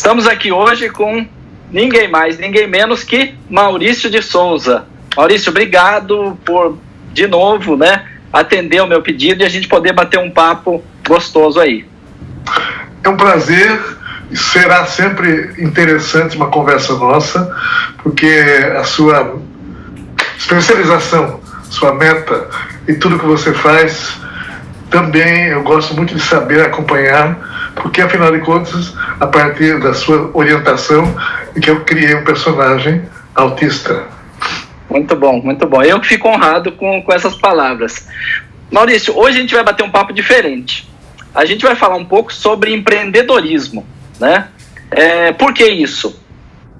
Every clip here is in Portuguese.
Estamos aqui hoje com ninguém mais, ninguém menos que Maurício de Souza. Maurício, obrigado por, de novo, atender o meu pedido e a gente poder bater um papo gostoso aí. É um prazer, será sempre interessante uma conversa nossa, porque a sua especialização, sua meta e tudo que você faz, também eu gosto muito de saber acompanhar, porque afinal de contas, a partir da sua orientação, é que eu criei um personagem autista. Muito bom, muito bom. Eu que fico honrado com essas palavras. Maurício, hoje a gente vai bater um papo diferente. A gente vai falar um pouco sobre empreendedorismo, Por que isso?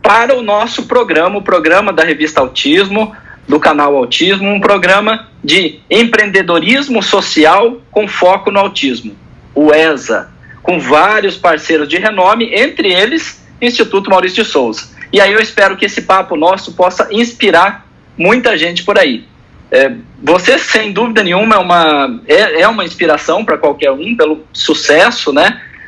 Para o nosso programa, o programa da revista Autismo, do canal Autismo, um programa de empreendedorismo social com foco no autismo, o ESA, com vários parceiros de renome, entre eles, Instituto Maurício de Souza. E aí eu espero que esse papo nosso possa inspirar muita gente por aí. Você, sem dúvida nenhuma, é uma inspiração para qualquer um, pelo sucesso,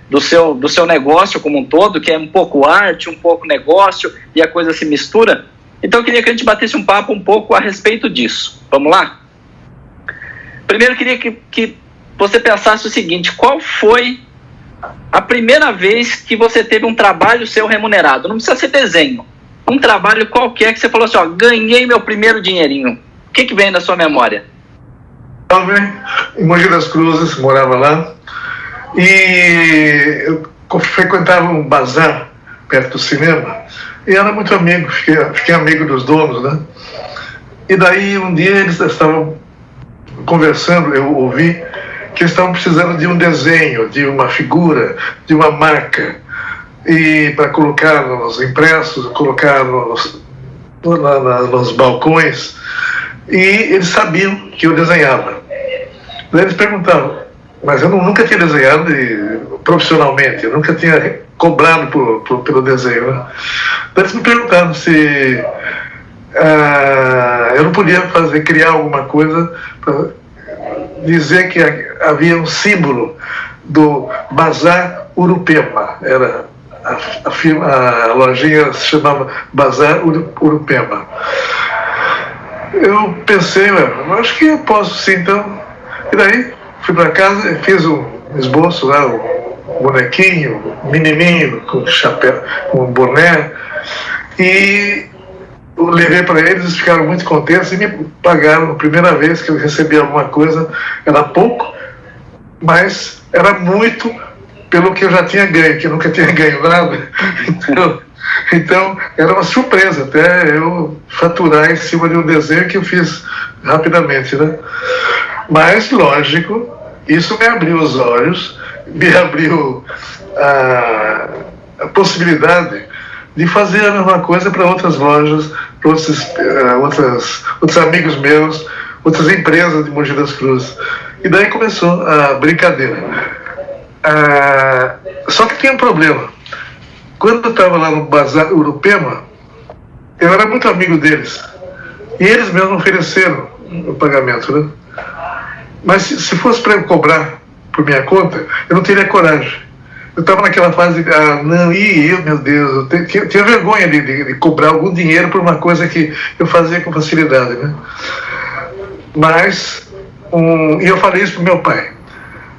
do seu negócio como um todo, que é um pouco arte, um pouco negócio, e a coisa se mistura. Então eu queria que a gente batesse um papo um pouco a respeito disso. Vamos lá? Primeiro eu queria que você pensasse o seguinte: qual foi a primeira vez que você teve um trabalho seu remunerado? Não precisa ser desenho. Um trabalho qualquer que você falou assim, ganhei meu primeiro dinheirinho. O que vem da sua memória? Em Mogi das Cruzes, morava lá, e eu frequentava um bazar perto do cinema, e era muito amigo, fiquei amigo dos donos, E daí um dia eles estavam conversando, eu ouvi que eles estavam precisando de um desenho, de uma figura, de uma marca, e para colocar nos impressos, colocar nos balcões, e eles sabiam que eu desenhava. Daí eles perguntavam, mas eu nunca tinha desenhado profissionalmente, eu nunca tinha cobrado pelo desenho. Daí eles me perguntaram se eu não podia criar alguma coisa para dizer que havia um símbolo do Bazar Urupema. Era a lojinha se chamava Bazar Urupema. Eu pensei, acho que eu posso sim, então. E daí fui para casa, fiz um esboço lá, um bonequinho, um menininho com chapéu, com um boné, e eu levei para eles, eles ficaram muito contentes e me pagaram. A primeira vez que eu recebi alguma coisa, era pouco, mas era muito pelo que eu já tinha ganho, que eu nunca tinha ganho nada. Então era uma surpresa até eu faturar em cima de um desenho que eu fiz rapidamente, Mas, lógico, isso me abriu os olhos, me abriu a possibilidade de fazer a mesma coisa para outras lojas, para outros amigos meus, outras empresas de Mogi das Cruzes. E daí começou a brincadeira. Só que tinha um problema. Quando eu estava lá no Bazar Urupema, eu era muito amigo deles. E eles mesmos ofereceram o pagamento, Mas se fosse para eu cobrar por minha conta, eu não teria coragem. Eu estava naquela fase de, meu Deus, eu tinha vergonha de cobrar algum dinheiro por uma coisa que eu fazia com facilidade, Mas, e eu falei isso para o meu pai.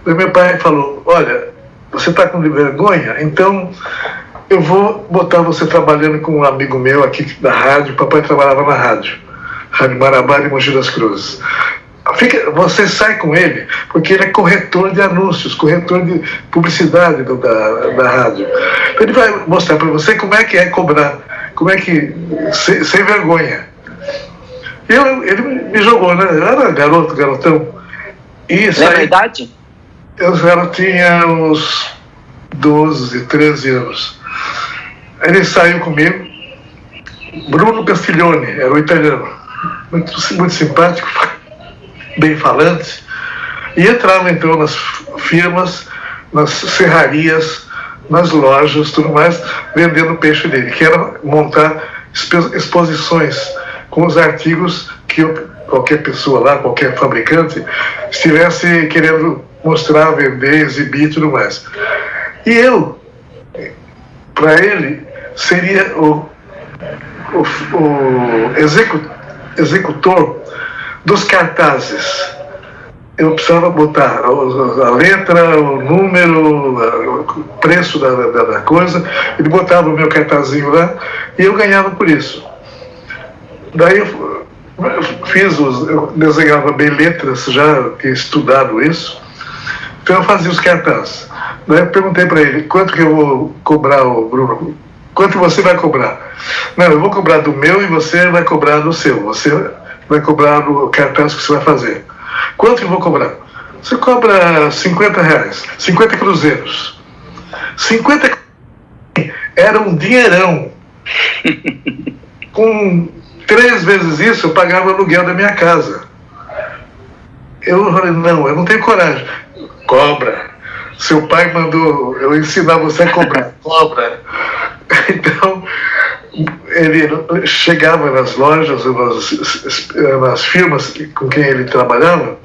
E meu pai falou, olha, você está com vergonha? Então eu vou botar você trabalhando com um amigo meu aqui da rádio. O papai trabalhava na rádio Marabá de Mogi das Cruzes. Você sai com ele, porque ele é corretor de anúncios, corretor de publicidade da rádio. Então ele vai mostrar para você como é que é cobrar, como é que, sem vergonha. Ele me jogou, Eu era garotão. E lembra a idade? Eu já tinha uns 12, 13 anos. Ele saiu comigo, Bruno Castiglione, era o italiano, muito simpático, bem falante, e entrava então nas firmas, nas serrarias, nas lojas, tudo mais, vendendo o peixe dele, que era montar exposições com os artigos que qualquer pessoa lá, qualquer fabricante, estivesse querendo mostrar, vender, exibir e tudo mais. E eu para ele, seria o executor dos cartazes. Eu precisava botar a letra, o número, o preço da coisa. Ele botava o meu cartazinho lá e eu ganhava por isso. Daí eu desenhava bem letras, já tinha estudado isso. Então eu fazia os cartazes. Daí eu perguntei para ele, quanto que eu vou cobrar, Bruno? Quanto você vai cobrar? Não, eu vou cobrar do meu e você vai cobrar do seu. Você vai cobrar do cartaz que você vai fazer. Quanto eu vou cobrar? Você cobra R$50, 50 cruzeiros. 50 era um dinheirão. Com 3 vezes isso, eu pagava o aluguel da minha casa. Eu falei, não, eu não tenho coragem. Cobra. Seu pai mandou eu ensinar você a cobrar. Cobra. Então, ele chegava nas lojas, nas firmas com quem ele trabalhava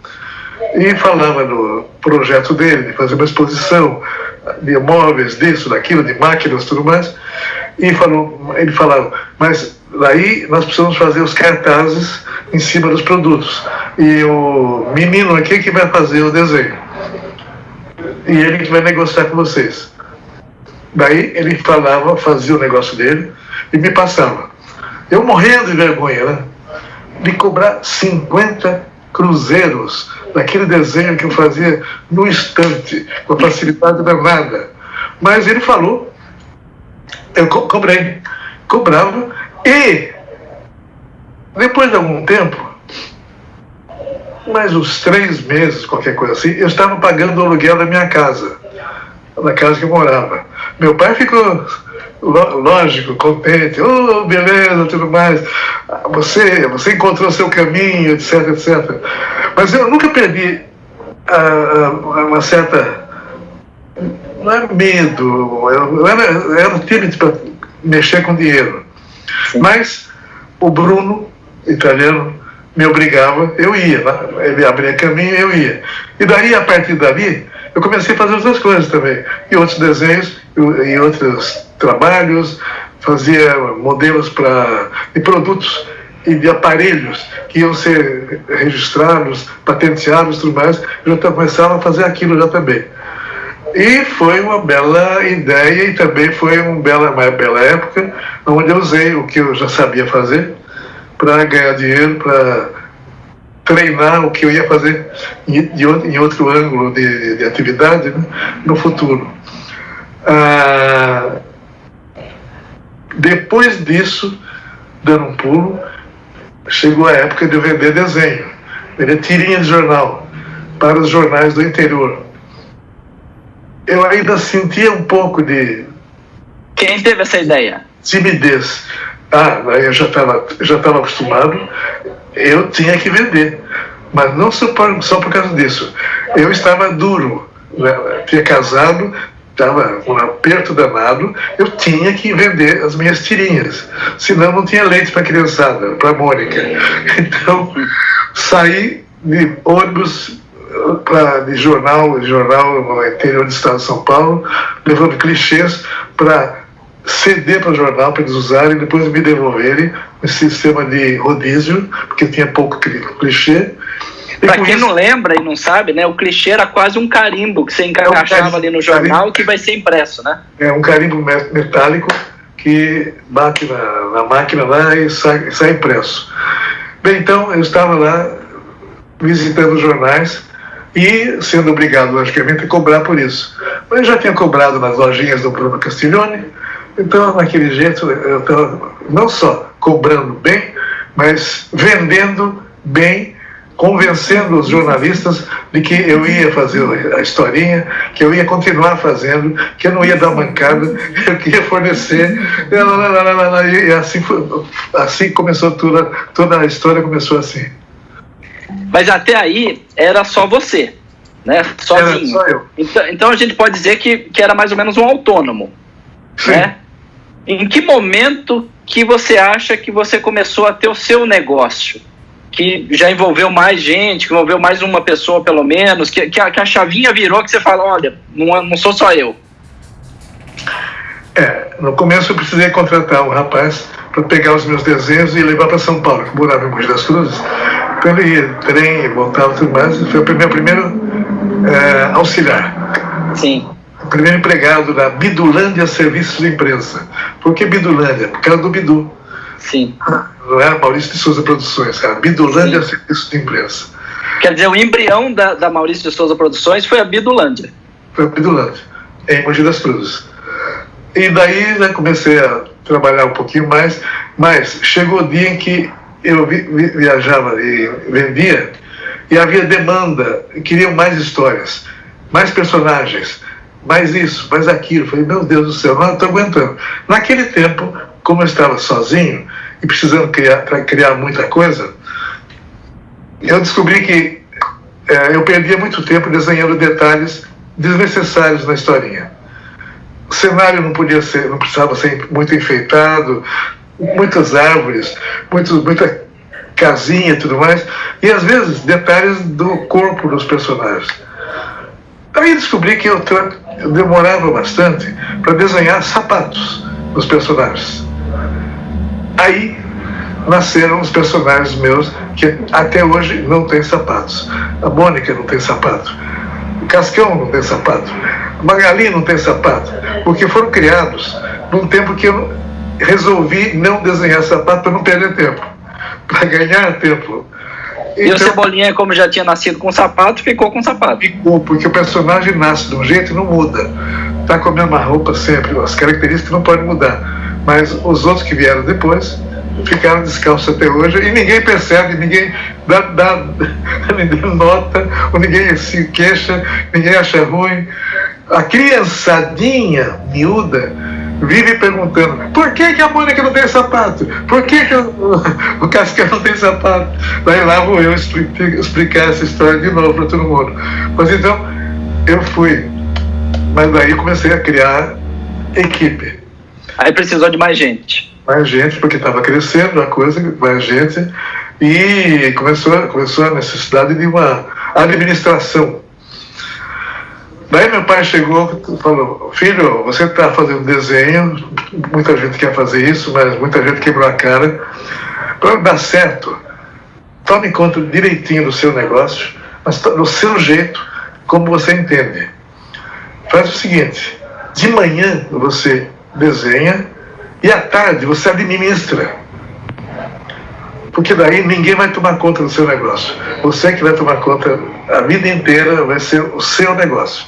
e falava do projeto dele, de fazer uma exposição de móveis, disso, daquilo, de máquinas e tudo mais. E ele falava, mas daí nós precisamos fazer os cartazes em cima dos produtos. E o menino aqui que vai fazer o desenho. E ele que vai negociar com vocês. Daí ele falava, fazia o negócio dele e me passava. Eu morrendo de vergonha, né? De cobrar 50 cruzeiros daquele desenho que eu fazia no instante, com a facilidade danada. Mas ele falou, eu cobrava, e depois de algum tempo, mais uns 3 meses, qualquer coisa assim, eu estava pagando o aluguel da minha casa, da casa que eu morava. Meu pai ficou, lógico, contente, beleza, tudo mais, você encontrou seu caminho, etc, etc. Mas eu nunca perdi uma certa, não é medo, eu era tímido para mexer com dinheiro. Sim. Mas o Bruno, italiano, me obrigava, eu ia, ele abria caminho, eu ia. E daí, a partir dali, eu comecei a fazer outras coisas também, e outros desenhos, e outros trabalhos, fazia modelos de produtos e de aparelhos que iam ser registrados, patenteados e tudo mais, eu já começava a fazer aquilo já também. E foi uma bela ideia e também foi uma bela época onde eu usei o que eu já sabia fazer para ganhar dinheiro, para treinar o que eu ia fazer em outro ângulo de atividade, né, no futuro. Depois disso, dando um pulo, chegou a época de eu vender desenho, vender tirinha de jornal para os jornais do interior. Eu ainda sentia um pouco de... Quem teve essa ideia? Timidez. Eu já estava acostumado, eu tinha que vender, mas não só por causa disso. Eu estava duro, né? Tinha casado, estava com um aperto danado, eu tinha que vender as minhas tirinhas, senão não tinha leite para a criançada, para a Mônica. Então, saí de ônibus de jornal no interior do estado de São Paulo, levando clichês para ceder para o jornal, para eles usarem e depois me devolverem um sistema de rodízio, porque tinha pouco clichê. Para quem não lembra e não sabe, né, o clichê era quase um carimbo que você encaixava ali no jornal que vai ser impresso, né? É um carimbo metálico que bate na máquina lá e sai impresso. Bem, então eu estava lá visitando os jornais e sendo obrigado, logicamente, a cobrar por isso. Mas eu já tinha cobrado nas lojinhas do Bruno Castiglione, então, naquele jeito, eu estava não só cobrando bem, mas vendendo bem, convencendo os jornalistas de que eu ia fazer a historinha, que eu ia continuar fazendo, que eu não ia dar mancada, eu queria fornecer. E assim começou tudo, toda a história começou assim. Mas até aí era só você, né? Sozinho. Era só eu. Então a gente pode dizer que era mais ou menos um autônomo. Sim. Né? Em que momento que você acha que você começou a ter o seu negócio? Que já envolveu mais gente, que envolveu mais uma pessoa pelo menos, que a chavinha virou, que você fala, olha, não sou só eu. No começo eu precisei contratar um rapaz para pegar os meus desenhos e levar para São Paulo, que morava em Mogi das Cruzes. Então ele ia trem, voltava e tudo mais. Foi o meu primeiro auxiliar. Sim. O primeiro empregado da Bidulândia Serviços de Imprensa. Por que Bidulândia? Por causa do Bidu. Sim. Não era Maurício de Souza Produções, era Bidulândia Serviços de Imprensa. Quer dizer, o embrião da Maurício de Souza Produções foi a Bidulândia. Foi a Bidulândia, em Mogi das Cruzes. E daí comecei a trabalhar um pouquinho mais, mas chegou o dia em que eu viajava e vendia, e havia demanda, queriam mais histórias, mais personagens, mais isso, mais aquilo. Falei, meu Deus do céu, não estou aguentando. Naquele tempo, como eu estava sozinho e precisando criar muita coisa, eu descobri que eu perdia muito tempo desenhando detalhes desnecessários na historinha. O cenário não precisava ser muito enfeitado, muitas árvores, muita casinha e tudo mais, e às vezes detalhes do corpo dos personagens. Aí descobri que eu demorava bastante para desenhar sapatos dos personagens. Aí nasceram os personagens meus que até hoje não têm sapatos. A Mônica não tem sapato, o Cascão não tem sapato, a Magali não tem sapato, porque foram criados num tempo que eu resolvi não desenhar sapato para não perder tempo, para ganhar tempo. E então, o Cebolinha, como já tinha nascido com sapato, ficou com sapato. Ficou, porque o personagem nasce de um jeito e não muda. Está com a mesma roupa sempre, as características não podem mudar. Mas os outros que vieram depois ficaram descalços até hoje e ninguém percebe, ninguém ninguém nota, ou ninguém se queixa, ninguém acha ruim. A criançadinha miúda vive perguntando: por que a Mônica não tem sapato? Por que o Cascão não tem sapato? Daí lá vou eu explicar essa história de novo para todo mundo. Mas então eu fui, mas daí comecei a criar equipe. Aí precisou de mais gente. Mais gente, porque estava crescendo a coisa, mais gente, e começou a necessidade de uma administração. Daí meu pai chegou e falou: filho, você está fazendo desenho, muita gente quer fazer isso, mas muita gente quebrou a cara. Para dar certo, tome conta direitinho do seu negócio, mas do seu jeito, como você entende. Faz o seguinte: de manhã você desenha e à tarde você administra. Porque daí ninguém vai tomar conta do seu negócio. Você que vai tomar conta a vida inteira, vai ser o seu negócio.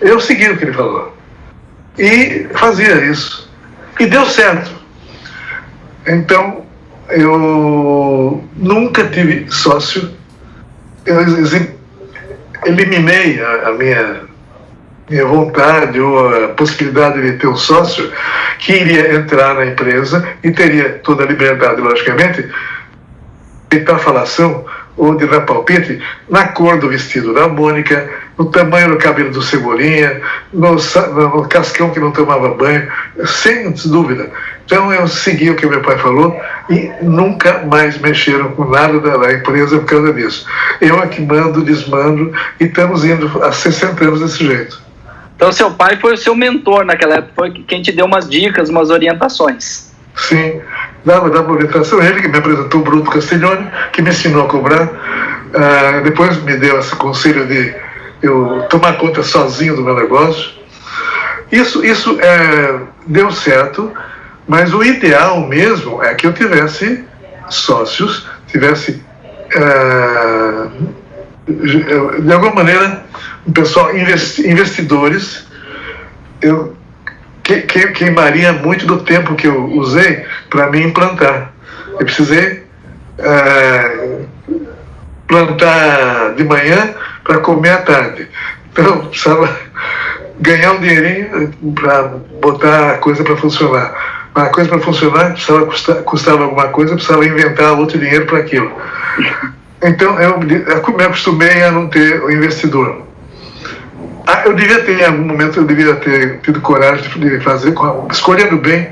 Eu segui o que ele falou. E fazia isso. E deu certo. Então, eu nunca tive sócio. Eu eliminei a minha vontade ou a possibilidade de ter um sócio que iria entrar na empresa e teria toda a liberdade, logicamente, de dar falação ou de dar palpite na cor do vestido da Mônica, no tamanho do cabelo do Cebolinha, no Cascão que não tomava banho, sem dúvida. Então eu segui o que meu pai falou e nunca mais mexeram com nada da empresa por causa disso. Eu aqui mando, desmando e estamos indo há 60 anos desse jeito. Então seu pai foi o seu mentor naquela época, foi quem te deu umas dicas, umas orientações. Sim, dava orientação. Ele que me apresentou o Bruto Castiglione, que me ensinou a cobrar. Depois me deu esse conselho de eu tomar conta sozinho do meu negócio. Isso deu certo, mas o ideal mesmo é que eu tivesse sócios, tivesse, de alguma maneira, um pessoal, investidores. Eu queimaria muito do tempo que eu usei para me implantar. Eu precisei plantar de manhã para comer à tarde. Então eu precisava ganhar um dinheirinho para botar a coisa para funcionar. Mas a coisa para funcionar custava alguma coisa, eu precisava inventar outro dinheiro para aquilo. Então eu me acostumei a não ter o investidor. Eu devia ter, em algum momento, eu devia ter tido coragem de fazer, escolhendo bem,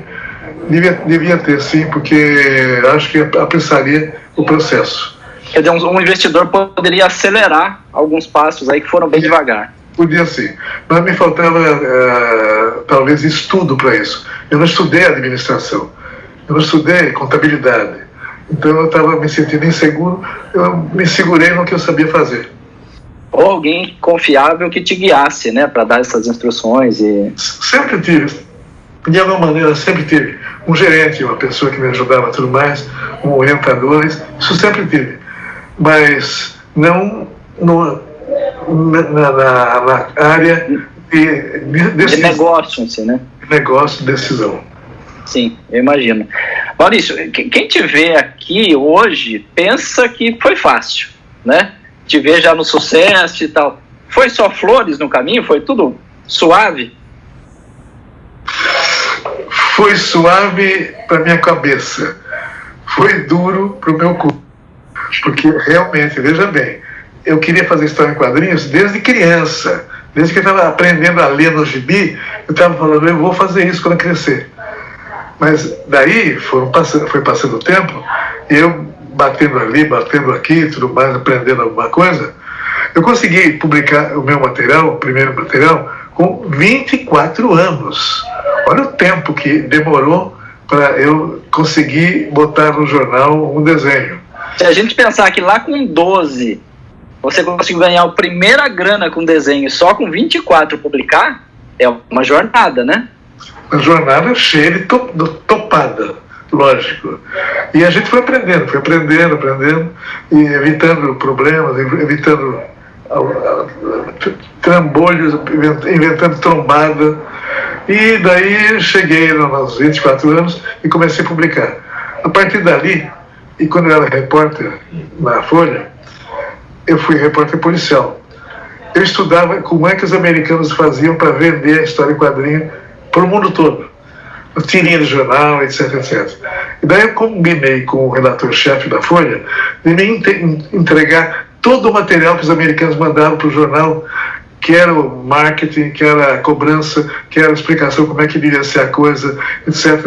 devia ter sim, porque acho que apressaria o processo. Quer dizer, um investidor poderia acelerar alguns passos aí que foram bem devagar. Podia sim, mas me faltava talvez estudo para isso. Eu não estudei administração, eu não estudei contabilidade, então eu estava me sentindo inseguro, eu me segurei no que eu sabia fazer. Ou alguém confiável que te guiasse, né, para dar essas instruções. Sempre tive, de alguma maneira, sempre tive um gerente, uma pessoa que me ajudava tudo mais, um orientador, isso sempre tive, mas não na área de negócio, assim, né? Negócio, decisão. Sim, eu imagino. Maurício, quem te vê aqui hoje pensa que foi fácil, né? Te vê já no sucesso e tal. Foi só flores no caminho? Foi tudo suave? Foi suave para minha cabeça. Foi duro para o meu corpo. Porque realmente, veja bem, eu queria fazer história em quadrinhos desde criança. Desde que eu estava aprendendo a ler no gibi, eu estava falando, eu vou fazer isso quando eu crescer. Mas daí foi passando o tempo, e eu batendo ali, batendo aqui, tudo mais, aprendendo alguma coisa, eu consegui publicar o meu material, o primeiro material, com 24 anos. Olha o tempo que demorou para eu conseguir botar no jornal um desenho. Se a gente pensar que lá com 12 você conseguiu ganhar a primeira grana com desenho, só com 24 publicar, é uma jornada, né? Uma jornada cheia de topada, lógico. E a gente foi aprendendo, e evitando problemas, evitando trambolhos, inventando trombada. E daí cheguei aos 24 anos e comecei a publicar. A partir dali, e quando eu era repórter na Folha, eu fui repórter policial. Eu estudava como é que os americanos faziam para vender a história em quadrinho para o mundo todo. Tirinha de jornal, etc, etc. E daí eu combinei com o redator-chefe da Folha de me entregar todo o material que os americanos mandavam para o jornal, que era o marketing, que era a cobrança, que era a explicação como é que devia ser a coisa, etc.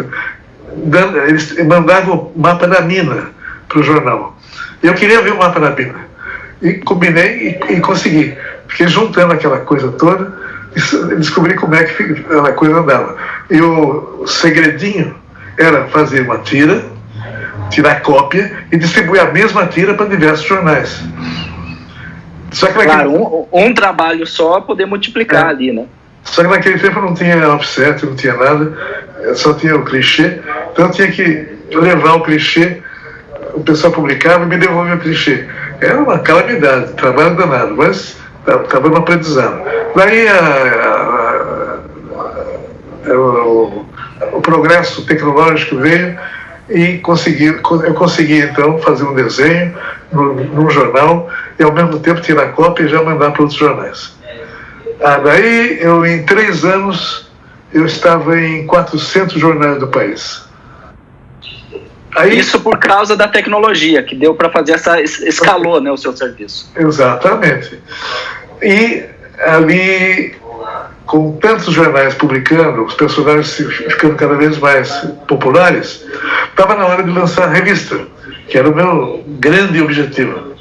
Eles mandavam o mapa da mina para o jornal. Eu queria ver o mapa da mina. E combinei e consegui. Fiquei juntando aquela coisa toda e descobri como é que a coisa andava. E o segredinho era fazer uma tira, tirar cópia e distribuir a mesma tira para diversos jornais. Só que claro, um trabalho só poder multiplicar ali, né? Só que naquele tempo não tinha offset, não tinha nada, só tinha o clichê. Então eu tinha que levar o clichê, o pessoal publicava e me devolvia o clichê. Era uma calamidade, trabalho danado, mas estava no aprendizado. Daí o progresso tecnológico veio e eu consegui então fazer um desenho num jornal e ao mesmo tempo tirar cópia e já mandar para outros jornais. Daí em 3 anos eu estava em 400 jornais do país. Isso por causa da tecnologia, que deu para fazer escalou, né, o seu serviço. Exatamente. E ali, com tantos jornais publicando, os personagens ficando cada vez mais populares, estava na hora de lançar a revista, que era o meu grande objetivo.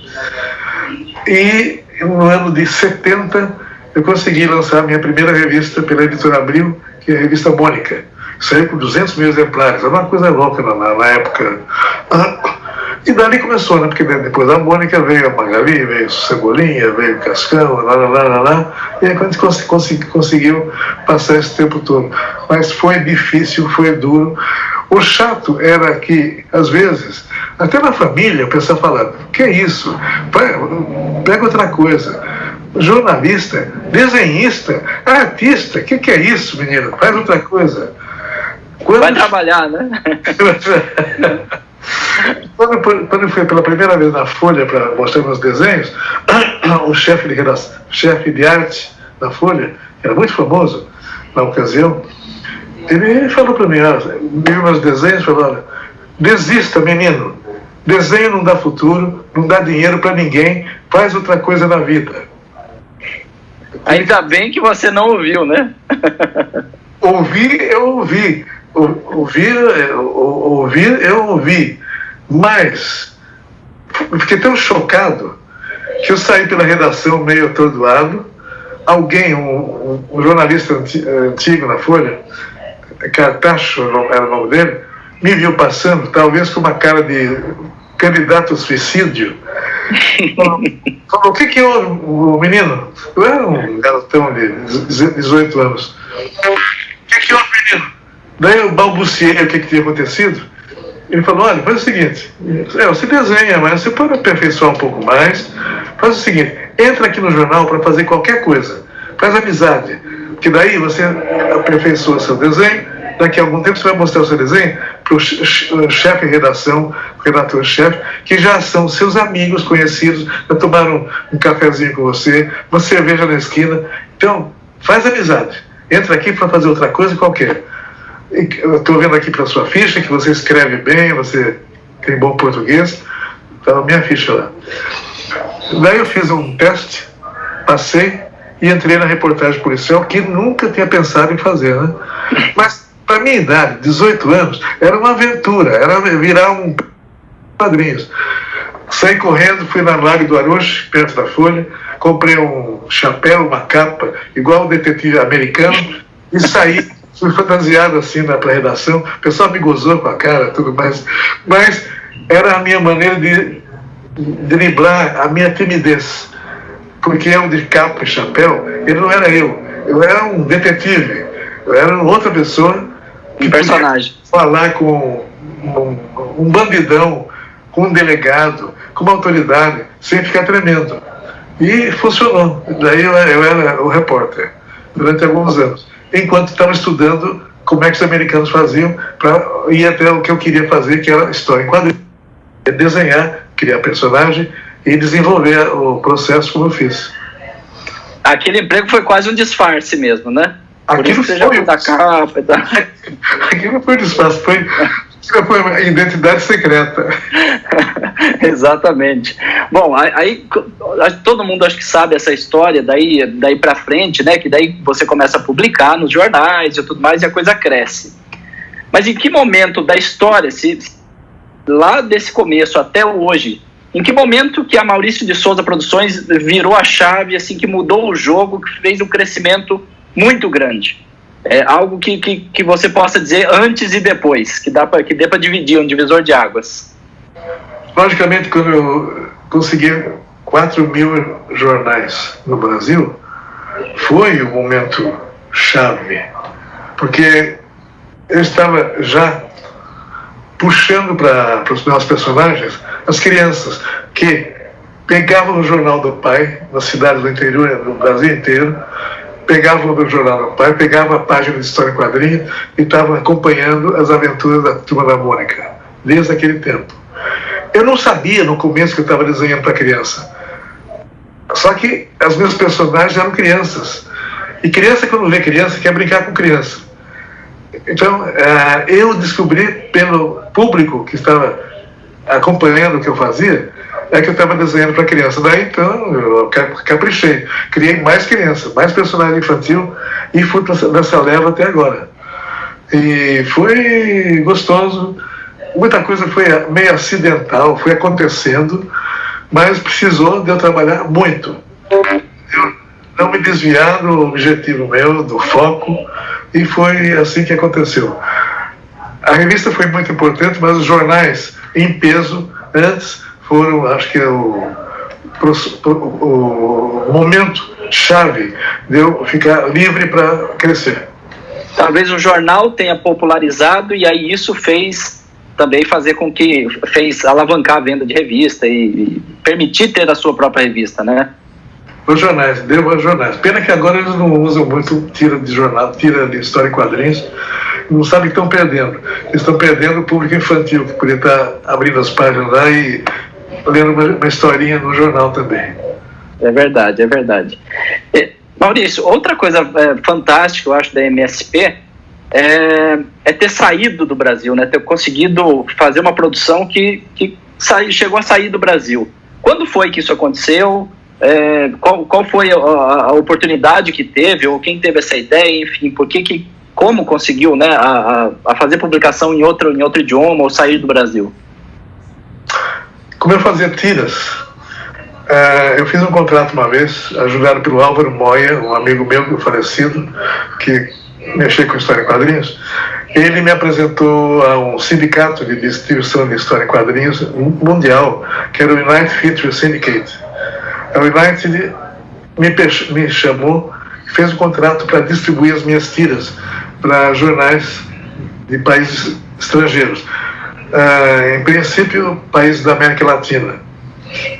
E no ano de 70, eu consegui lançar a minha primeira revista pela Editora Abril, que é a revista Mônica. Saiu com 200 mil exemplares, era uma coisa louca na época. E dali começou, né? Porque depois da Mônica veio a Magali, veio o Cebolinha, veio o Cascão, e aí a gente conseguiu passar esse tempo todo. Mas foi difícil, foi duro. O chato era que, às vezes, até na família, o pessoal falava, que é isso? Pega outra coisa. Jornalista, desenhista, artista, que é isso, menino? Faz outra coisa. Vai trabalhar, né? Quando eu fui pela primeira vez na Folha para mostrar meus desenhos, o chefe de arte da Folha, que era muito famoso na ocasião, ele falou para mim, viu meus desenhos, falou, olha, desista, menino, desenho não dá futuro, não dá dinheiro para ninguém, faz outra coisa na vida. Ainda bem que você não ouviu, né? Eu ouvi, mas fiquei tão chocado que eu saí pela redação meio atordoado, alguém, um jornalista antigo na Folha, Cartacho era o nome dele, me viu passando, talvez com uma cara de candidato ao suicídio. Falou, o que houve, o menino? Eu era um garotão de 18 anos. O que houve, menino? Daí eu balbuciei o que tinha acontecido. Ele falou, olha, faz o seguinte, você desenha, mas você pode aperfeiçoar um pouco mais. Faz o seguinte, entra aqui no jornal para fazer qualquer coisa. Faz amizade, que daí você aperfeiçoa seu desenho. Daqui a algum tempo você vai mostrar o seu desenho para o chefe de redação, o redator-chefe, que já são seus amigos, conhecidos, já tomaram um cafezinho com você, uma cerveja na esquina. Então, faz amizade. Entra aqui para fazer outra coisa qualquer. Eu estou vendo aqui para sua ficha que você escreve bem, você tem bom português. Está na minha ficha lá. Daí eu fiz um teste, passei e entrei na reportagem policial, que nunca tinha pensado em fazer, né? Mas, para minha idade, 18 anos, era uma aventura, era virar um quadrinhos. Saí correndo, fui na Lago do Aroche, perto da Folha, comprei um chapéu, uma capa, igual um detetive americano, e saí, fui fantasiado assim para a redação. O pessoal me gozou com a cara, tudo mais, mas era a minha maneira de driblar a minha timidez, porque eu de capa e chapéu, ele não era eu era um detetive, eu era outra pessoa que personagem. Falar com um bandidão, com um delegado, com uma autoridade, sem ficar tremendo. E funcionou. Daí eu era o repórter durante alguns anos, enquanto estava estudando como é que os americanos faziam para ir até o que eu queria fazer, que era história em quadrinhos. Desenhar, criar personagem e desenvolver o processo como eu fiz. Aquele emprego foi quase um disfarce mesmo, né? Aquilo foi da capa e tal. Aquilo foi disfarce, foi uma identidade secreta. Exatamente. Bom, aí todo mundo acho que sabe essa história daí para frente, né? Que daí você começa a publicar nos jornais e tudo mais e a coisa cresce. Mas em que momento da história, lá desse começo até hoje, em que momento que a Maurício de Souza Produções virou a chave, assim, que mudou o jogo, que fez um crescimento muito grande? É algo que você possa dizer antes e depois, que dê para dividir, um divisor de águas. Logicamente, quando eu consegui 4.000 jornais no Brasil, foi um momento chave, porque eu estava já puxando para os meus personagens as crianças que pegavam o jornal do pai nas cidades do interior, no Brasil inteiro, pegavam o jornal do pai, pegavam a página de história em quadrinho e estavam acompanhando as aventuras da Turma da Mônica, desde aquele tempo. Eu não sabia no começo que eu estava desenhando para criança, só que os meus personagens eram crianças, e criança, quando vê criança, quer brincar com criança. Então, eu descobri pelo público que estava acompanhando o que eu fazia, que eu estava desenhando para criança. Daí, então, eu caprichei. Criei mais criança, mais personagem infantil e fui nessa leva até agora. E foi gostoso. Muita coisa foi meio acidental, foi acontecendo, mas precisou de eu trabalhar muito. Eu não me desviar do objetivo meu, do foco, e foi assim que aconteceu. A revista foi muito importante, mas os jornais em peso antes foram, acho que, o momento chave de eu ficar livre para crescer. Talvez o jornal tenha popularizado e aí isso fez também fazer com que fez alavancar a venda de revista e permitir ter a sua própria revista, né? Os jornais, deu aos jornais. Pena que agora eles não usam muito tira de jornal, tira de história em quadrinhos. Não sabem que estão perdendo. Eles estão perdendo o público infantil, que podia estar abrindo as páginas lá e lendo uma historinha no jornal também. É verdade, é verdade. Maurício, outra coisa fantástica, eu acho, da MSP é ter saído do Brasil, né? Ter conseguido fazer uma produção que chegou a sair do Brasil. Quando foi que isso aconteceu? Qual foi a oportunidade que teve, ou quem teve essa ideia, enfim, como conseguiu, né, a fazer publicação em outro idioma ou sair do Brasil? Como eu fazia tiras, Eu fiz um contrato uma vez, ajudado pelo Álvaro Moya, um amigo meu falecido, que mexia com história em quadrinhos. Ele me apresentou a um sindicato de distribuição de história em quadrinhos mundial, que era o United Feature Syndicate. A United me chamou, fez um contrato para distribuir as minhas tiras para jornais de países estrangeiros. Em princípio, países da América Latina,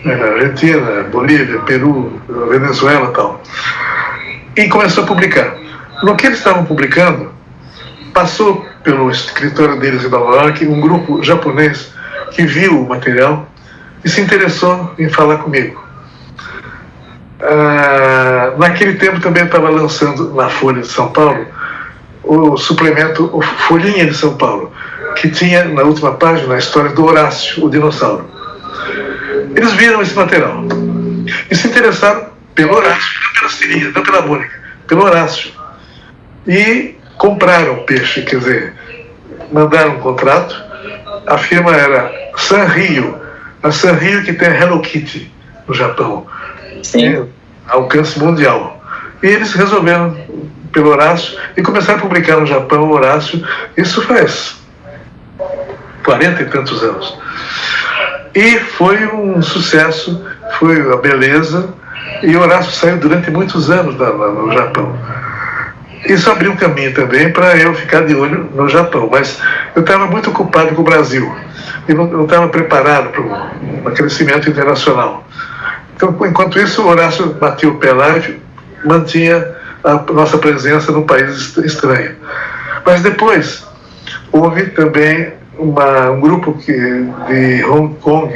Argentina, Bolívia, Peru, Venezuela e tal. E começou a publicar. No que eles estavam publicando, passou pelo escritório deles em Nova York um grupo japonês que viu o material e se interessou em falar comigo. Naquele tempo também estava lançando na Folha de São Paulo o suplemento o Folhinha de São Paulo, que tinha na última página a história do Horácio, o dinossauro. Eles viram esse material e se interessaram pelo Horácio, não pela Sirinha, não pela Mônica, pelo Horácio. E compraram o peixe, quer dizer, mandaram um contrato. A firma era Sanrio, a Sanrio que tem a Hello Kitty no Japão. Sim. Alcance mundial. E eles resolveram pelo Horácio e começaram a publicar no Japão o Horácio. Isso faz 40 e tantos anos. E foi um sucesso, foi a beleza, e o Horácio saiu durante muitos anos no Japão. Isso abriu um caminho também para eu ficar de olho no Japão, mas eu estava muito ocupado com o Brasil e não estava preparado para um crescimento internacional. Então, enquanto isso, o Horácio batia o pé lá e mantinha a nossa presença num país estranho. Mas depois, houve também um grupo de Hong Kong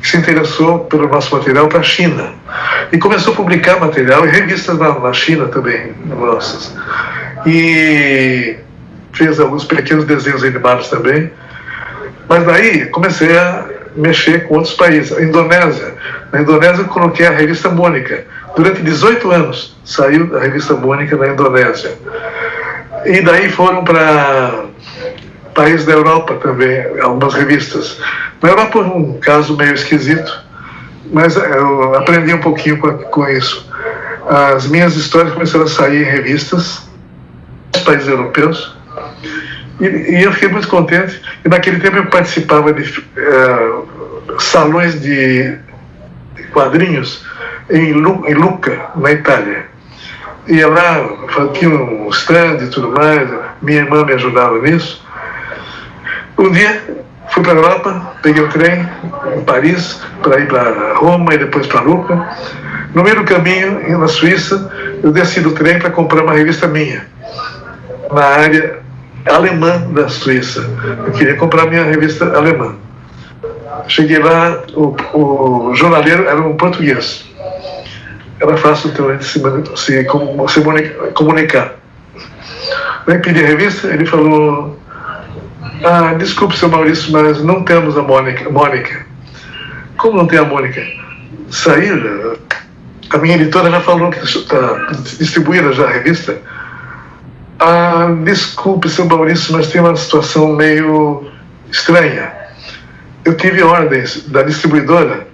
que se interessou pelo nosso material para a China e começou a publicar material e revistas na China também, nossas. E fez alguns pequenos desenhos animados também. Mas daí comecei a mexer com outros países. A Indonésia. Na Indonésia eu coloquei a revista Mônica. Durante 18 anos saiu a revista Mônica na Indonésia. E daí foram para países da Europa também, algumas revistas. Na Europa foi um caso meio esquisito, mas eu aprendi um pouquinho com isso. As minhas histórias começaram a sair em revistas dos países europeus e eu fiquei muito contente. E naquele tempo eu participava de salões de quadrinhos em Lucca, na Itália. Ia lá, tinha um stand e tudo mais, minha irmã me ajudava nisso. Um dia fui para a Europa, peguei o trem em Paris para ir para Roma e depois para Lucca. No meio do caminho, na Suíça, eu desci do trem para comprar uma revista minha, na área alemã da Suíça. Eu queria comprar minha revista alemã. Cheguei lá, o jornaleiro era um português. Era fácil também de se comunicar. Eu pedi a revista, ele falou: desculpe, seu Maurício, mas não temos a Mônica. Como não tem a Mônica? Saiu, a minha editora já falou que está distribuída já a revista. Desculpe, seu Maurício, mas tem uma situação meio estranha. Eu tive ordens da distribuidora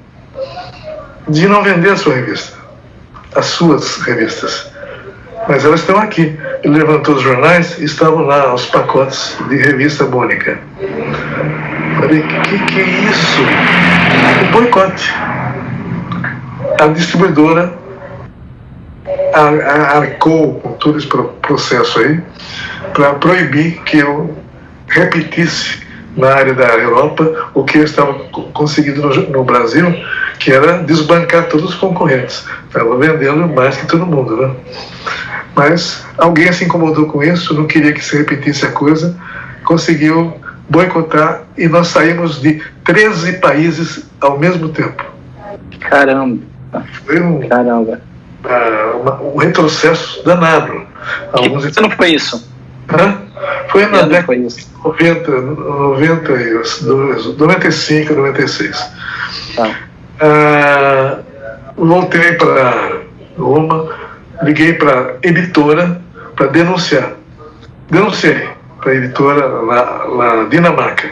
de não vender a sua revista, as suas revistas. Mas elas estão aqui. Ele levantou os jornais e estavam lá os pacotes de revista Mônica. Falei, que é isso? Um boicote. A distribuidora arcou com todo esse processo aí para proibir que eu repetisse na área da Europa o que eu estava conseguindo no Brasil, que era desbancar todos os concorrentes. Estava vendendo mais que todo mundo, né? Mas alguém se incomodou com isso, não queria que se repetisse a coisa, conseguiu boicotar e nós saímos de 13 países ao mesmo tempo. Caramba! Foi um retrocesso danado. Que ano foi isso? Foi na década de 95, 96. Voltei para Roma, liguei para a editora para denunciar. Denunciei para a editora na Dinamarca.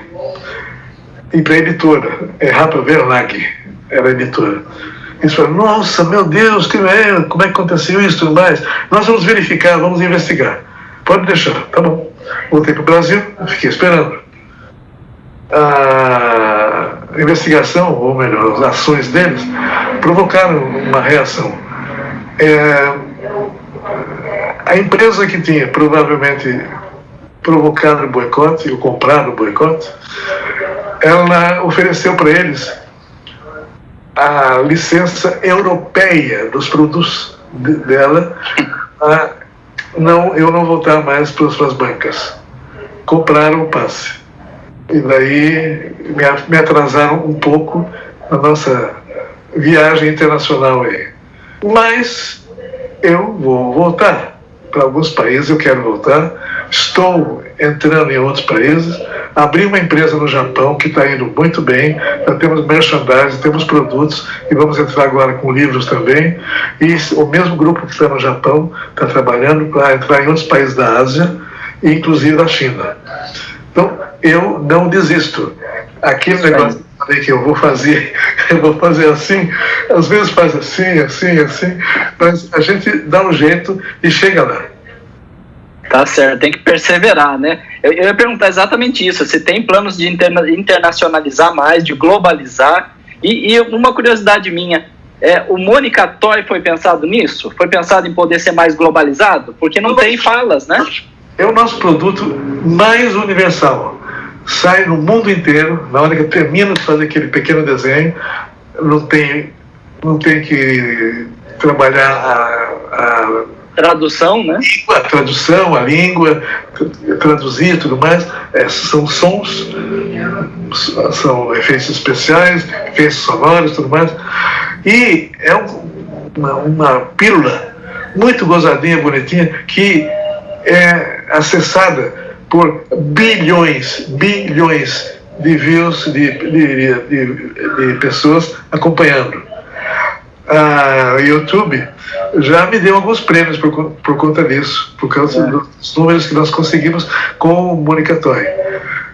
E para a editora, Rapa Verlag era a editora. Eles falaram, nossa, meu Deus, como é que aconteceu isso e tudo mais? Nós vamos verificar, vamos investigar. Pode deixar, tá bom. Voltei para o Brasil, fiquei esperando. A investigação, ou melhor, as ações deles, provocaram uma reação. A empresa que tinha provavelmente provocado o boicote, ou comprado o boicote, ela ofereceu para eles a licença europeia dos produtos dela, eu não voltar mais para as bancas. Compraram o passe. E daí me atrasaram um pouco na nossa viagem internacional aí. Mas eu vou voltar para alguns países, eu quero voltar. Estou entrando em outros países. Abri uma empresa no Japão que está indo muito bem. Já temos merchandising, temos produtos e vamos entrar agora com livros também. E o mesmo grupo que está no Japão está trabalhando para entrar em outros países da Ásia, inclusive da China. Então, eu não desisto. Aquele negócio que eu vou fazer assim, às vezes faz assim, mas a gente dá um jeito e chega lá. Tá certo, tem que perseverar, né? Eu ia perguntar exatamente isso. Você tem planos de internacionalizar mais, de globalizar? E uma curiosidade minha, o Mônica Toy foi pensado nisso? Foi pensado em poder ser mais globalizado? Porque não tem falas, né? É o nosso produto mais universal. Sai no mundo inteiro, na hora que eu termino de fazer aquele pequeno desenho, não tem que trabalhar a tradução, né? A tradução, a língua, traduzir e tudo mais. São sons, são efeitos especiais, efeitos sonoros e tudo mais. E é uma pílula muito gozadinha, bonitinha, que é acessada por bilhões de views de pessoas acompanhando. O YouTube já me deu alguns prêmios por conta disso, por causa dos números que nós conseguimos com o Mônica Toy.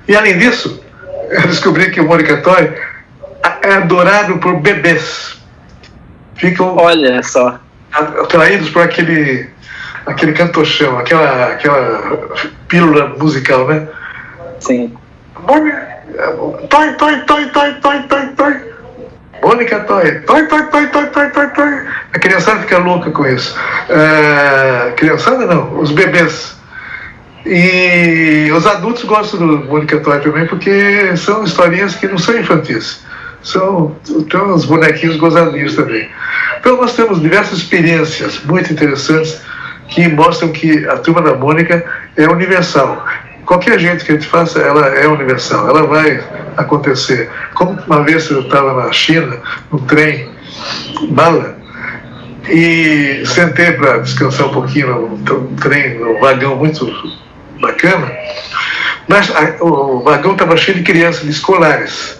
E além disso, eu descobri que o Mônica Toy é adorado por bebês. Ficam, olha só, atraídos por aquele cantochão, aquela pílula musical, né? Sim. Toy. Mônica Toy. Toy. A criançada fica louca com isso. Criançada não, os bebês. E os adultos gostam do Mônica Toy também, porque são historinhas que não são infantis. Tem uns bonequinhos gozadinhos também. Então nós temos diversas experiências muito interessantes que mostram que a Turma da Mônica é universal. Qualquer jeito que a gente faça, ela é universal, ela vai acontecer. Como uma vez eu estava na China, no trem, bala, e sentei para descansar um pouquinho no trem, no vagão muito bacana, mas o vagão estava cheio de crianças, de escolares,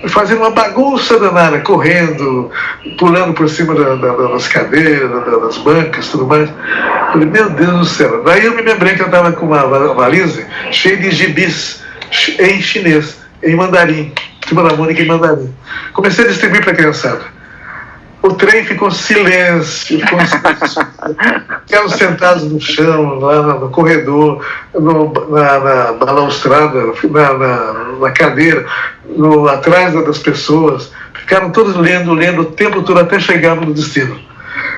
fazendo uma bagunça danada, correndo, pulando por cima das cadeiras, das bancas, tudo mais. Eu falei, meu Deus do céu. Daí eu me lembrei que eu estava com uma valisa cheia de gibis em chinês, em mandarim, Turma da Mônica em mandarim. Comecei a distribuir para a criançada. O trem ficou silêncio, ficaram sentados no chão, lá no corredor, na balaustrada, na cadeira, atrás das pessoas. Ficaram todos lendo o tempo todo até chegar no destino.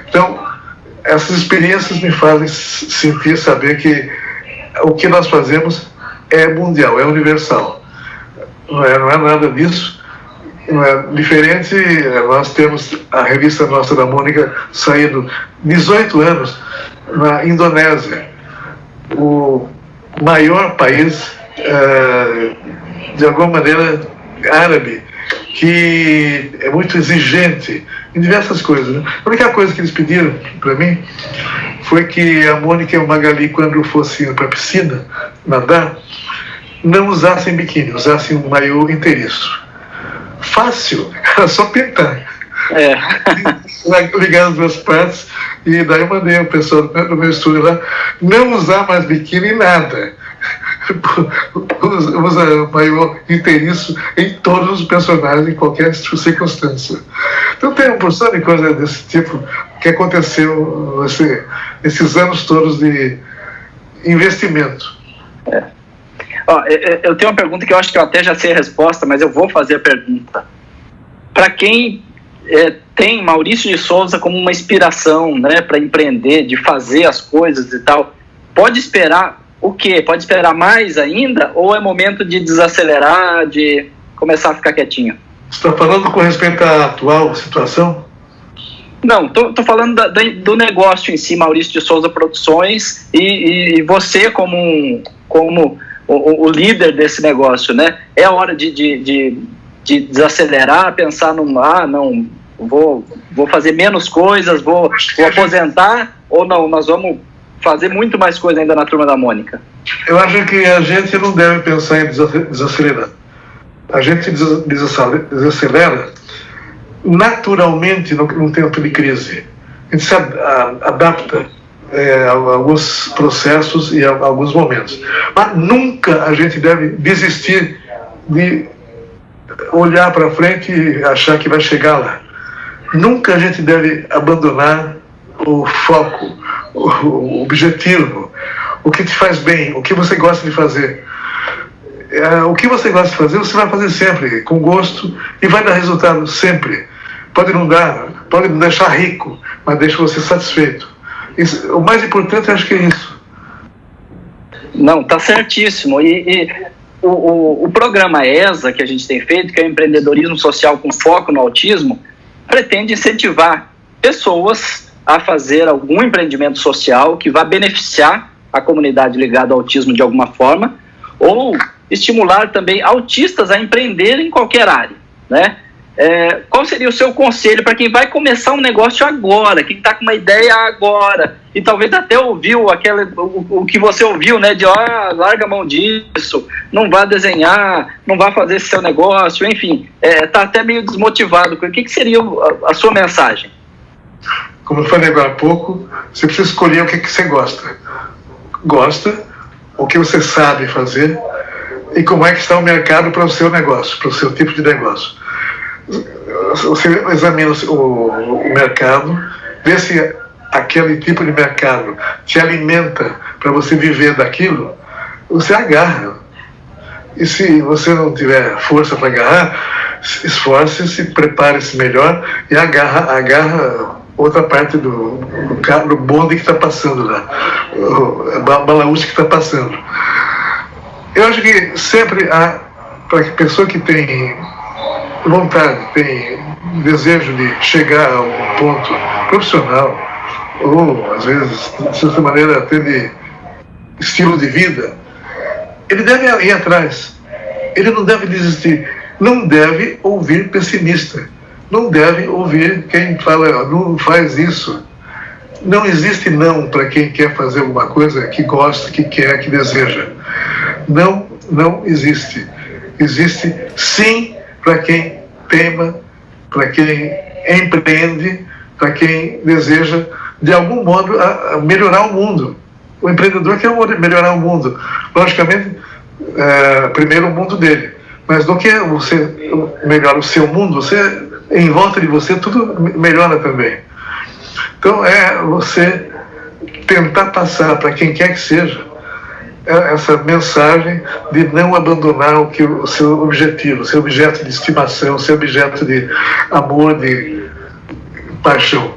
Então, essas experiências me fazem sentir, saber que o que nós fazemos é mundial, é universal. Não é nada disso. Diferente, nós temos a revista nossa da Mônica saindo 18 anos na Indonésia, o maior país, de alguma maneira, árabe, que é muito exigente em diversas coisas. Né? A única coisa que eles pediram para mim foi que a Mônica e o Magali, quando fossem para a piscina nadar, não usassem biquíni, usassem um maiô inteiriço. Fácil, era só pintar. Ligar as duas partes, e daí eu mandei o pessoal do meu estúdio lá não usar mais biquíni em nada. Usa maiô inteiriço em todos os personagens, em qualquer circunstância. Então tem uma porção de coisas desse tipo que aconteceu nesses anos todos de investimento. Eu tenho uma pergunta que eu acho que eu até já sei a resposta, mas eu vou fazer a pergunta. Para quem tem Maurício de Souza como uma inspiração, né, para empreender, de fazer as coisas e tal, pode esperar o quê? Pode esperar mais ainda? Ou é momento de desacelerar, de começar a ficar quietinho? Você está falando com respeito à atual situação? Não, tô falando do negócio em si, Maurício de Souza Produções, e você como o líder desse negócio, né? É hora de desacelerar, pensar não, vou fazer menos coisas, vou aposentar, ou não, nós vamos fazer muito mais coisa ainda na Turma da Mônica? Eu acho que a gente não deve pensar em desacelerar. A gente desacelera naturalmente num tempo de crise. A gente se adapta a alguns processos e a alguns momentos. Mas nunca a gente deve desistir de olhar para frente e achar que vai chegar lá. Nunca a gente deve abandonar o foco, o objetivo, o que te faz bem, o que você gosta de fazer. O que você gosta de fazer, você vai fazer sempre, com gosto, e vai dar resultado sempre. Pode não deixar rico, mas deixa você satisfeito. O mais importante, acho que é isso. Não, tá certíssimo. E o programa ESA que a gente tem feito, que é o Empreendedorismo Social com Foco no Autismo, pretende incentivar pessoas a fazer algum empreendimento social que vá beneficiar a comunidade ligada ao autismo de alguma forma, ou estimular também autistas a empreenderem em qualquer área, né? Qual seria o seu conselho para quem vai começar um negócio agora, quem está com uma ideia agora, e talvez até ouviu o que você ouviu, né, de larga a mão disso, não vá desenhar, não vá fazer esse seu negócio, enfim, está até meio desmotivado. O que seria a sua mensagem? Como eu falei agora há pouco, você precisa escolher o que você gosta. O que você sabe fazer e como é que está o mercado para o seu negócio, para o seu tipo de negócio. Você examina o mercado, vê se aquele tipo de mercado te alimenta para você viver daquilo, você agarra. E se você não tiver força para agarrar, esforce-se, prepare-se melhor e agarra outra parte do bonde que está passando lá, o balaúso que está passando. Eu acho que sempre para a pessoa que tem vontade, tem desejo de chegar a um ponto profissional, ou às vezes, de certa maneira, até de estilo de vida, ele deve ir atrás. Ele não deve desistir. Não deve ouvir pessimista. Não deve ouvir quem fala, não faz isso. Não existe não para quem quer fazer alguma coisa que gosta, que quer, que deseja. Não existe. Existe sim para quem tema, para quem empreende, para quem deseja, de algum modo, melhorar o mundo. O empreendedor quer melhorar o mundo. Logicamente, primeiro o mundo dele. Mas do que você melhora o seu mundo, em volta de você, tudo melhora também. Então, você tentar passar para quem quer que seja essa mensagem de não abandonar o seu objetivo, o seu objeto de estimação, o seu objeto de amor, de paixão.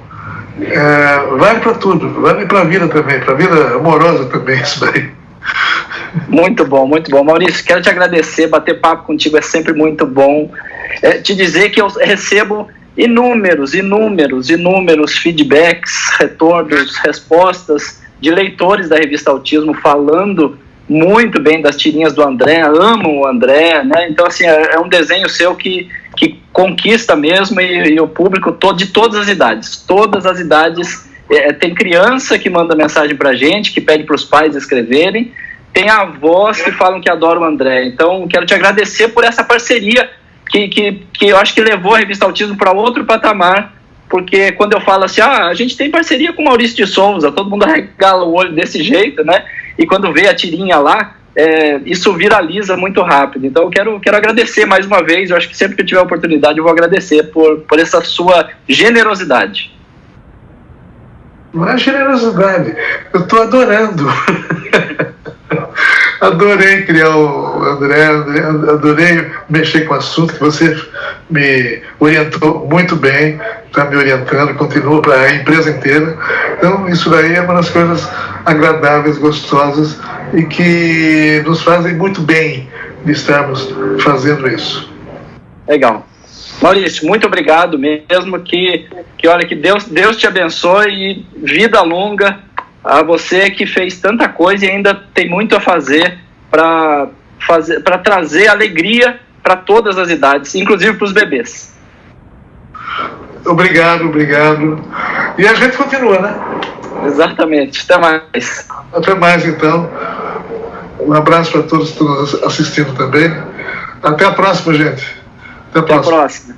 Vale para tudo, vale para a vida também, para a vida amorosa também, isso daí. Muito bom, muito bom. Maurício, quero te agradecer, bater papo contigo é sempre muito bom. Te dizer que eu recebo inúmeros feedbacks, retornos, respostas de leitores da revista Autismo falando muito bem das tirinhas do André, amam o André, né? Então, assim, é um desenho seu que conquista mesmo, e o público de todas as idades. Tem criança que manda mensagem pra gente, que pede para os pais escreverem, tem avós que falam que adoram o André. Então, quero te agradecer por essa parceria que eu acho que levou a revista Autismo para outro patamar, porque quando eu falo assim, a gente tem parceria com o Maurício de Souza, todo mundo arregala o olho desse jeito, né? E quando vê a tirinha lá, isso viraliza muito rápido. Então eu quero agradecer mais uma vez. Eu acho que sempre que eu tiver oportunidade eu vou agradecer por essa sua generosidade. Não é generosidade, eu estou adorando. Adorei criar o André, adorei mexer com o assunto, que você me orientou muito bem, está me orientando, continua para a empresa inteira. Então isso daí é uma das coisas agradáveis, gostosas e que nos fazem muito bem de estarmos fazendo isso. Legal. Maurício, muito obrigado mesmo, que olha, que Deus te abençoe e vida longa a você que fez tanta coisa e ainda tem muito a fazer para trazer alegria para todas as idades, inclusive para os bebês. Obrigado. E a gente continua, né? Exatamente. Até mais. Até mais, então. Um abraço para todos que estão assistindo também. Até a próxima, gente. Até a próxima.